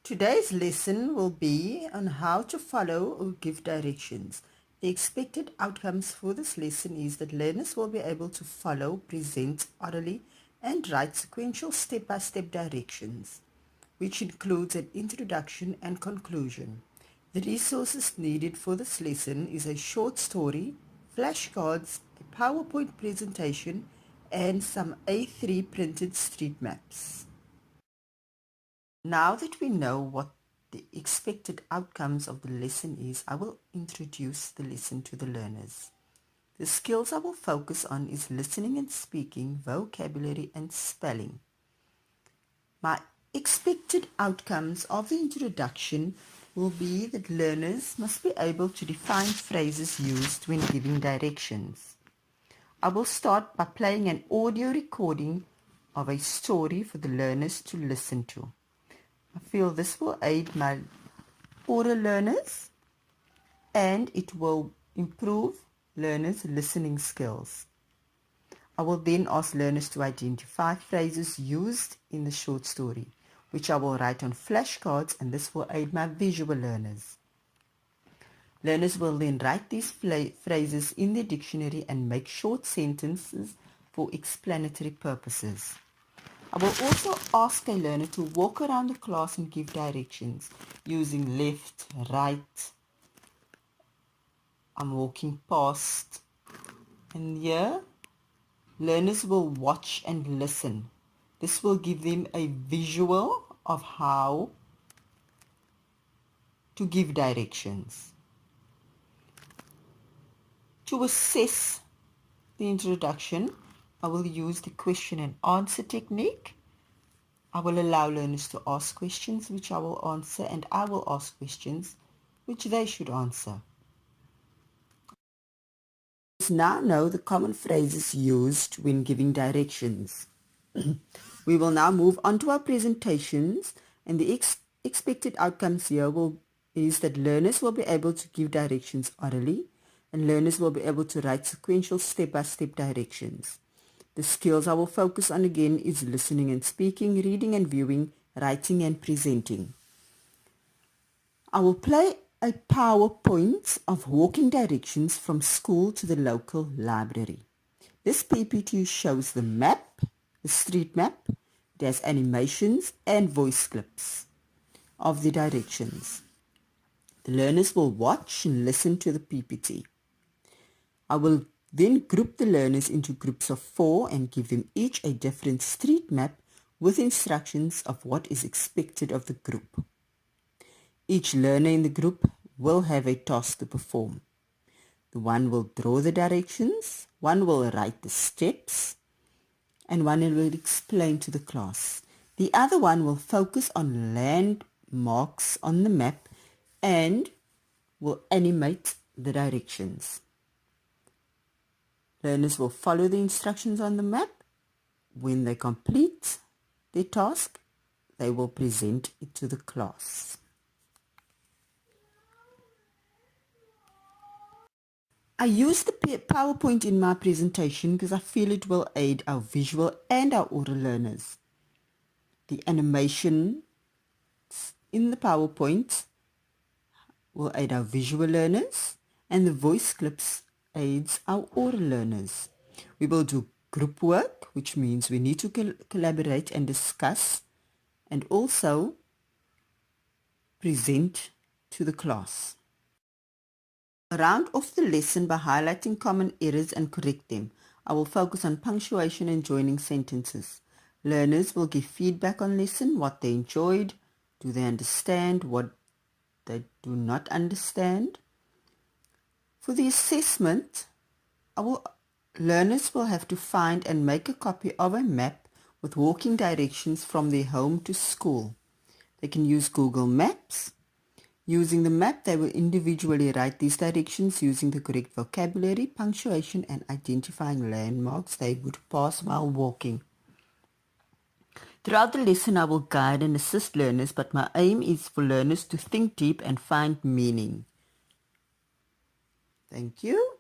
Today's lesson will be on how to follow or give directions. The expected outcomes for this lesson is that learners will be able to follow, present orally, and write sequential step-by-step directions, which includes an introduction and conclusion. The resources needed for this lesson is a short story, flashcards, a PowerPoint presentation, and some A3 printed street maps. Now that we know what the expected outcomes of the lesson is, I will introduce the lesson to the learners. The skills I will focus on is listening and speaking, vocabulary and spelling. My expected outcomes of the introduction will be that learners must be able to define phrases used when giving directions. I will start by playing an audio recording of a story for the learners to listen to. I feel this will aid my oral learners and it will improve learners' listening skills. I will then ask learners to identify phrases used in the short story, which I will write on flashcards, and this will aid my visual learners. Learners will then write these phrases in their dictionary and make short sentences for explanatory purposes. I will also ask a learner to walk around the class and give directions using left, right. I'm walking past. And here, learners will watch and listen. This will give them a visual of how to give directions. To assess the introduction, I will use the question and answer technique. I will allow learners to ask questions which I will answer, and I will ask questions which they should answer. Let's now know the common phrases used when giving directions. We will now move on to our presentations, and the expected outcomes here is that learners will be able to give directions orally, and learners will be able to write sequential step-by-step directions. The skills I will focus on again is listening and speaking, reading and viewing, writing and presenting. I will play a PowerPoint of walking directions from school to the local library. This PPT shows the map, the street map. It has animations and voice clips of the directions. The learners will watch and listen to the PPT. I will then group the learners into groups of 4 and give them each a different street map with instructions of what is expected of the group. Each learner in the group will have a task to perform. The one will draw the directions, one will write the steps, and one will explain to the class. The other one will focus on landmarks on the map and will animate the directions. Learners will follow the instructions on the map. When they complete their task, they will present it to the class. I use the PowerPoint in my presentation because I feel it will aid our visual and our oral learners. The animation in the PowerPoint will aid our visual learners, and the voice clips aids our oral learners. We will do group work, which means we need to collaborate and discuss and also present to the class. Round off the lesson by highlighting common errors and correct them. I will focus on punctuation and joining sentences. Learners will give feedback on lesson, what they enjoyed, do they understand, what they do not understand. For the assessment, learners will have to find and make a copy of a map with walking directions from their home to school. They can use Google Maps. Using the map, they will individually write these directions using the correct vocabulary, punctuation, and identifying landmarks they would pass while walking. Throughout the lesson, I will guide and assist learners, but my aim is for learners to think deep and find meaning. Thank you.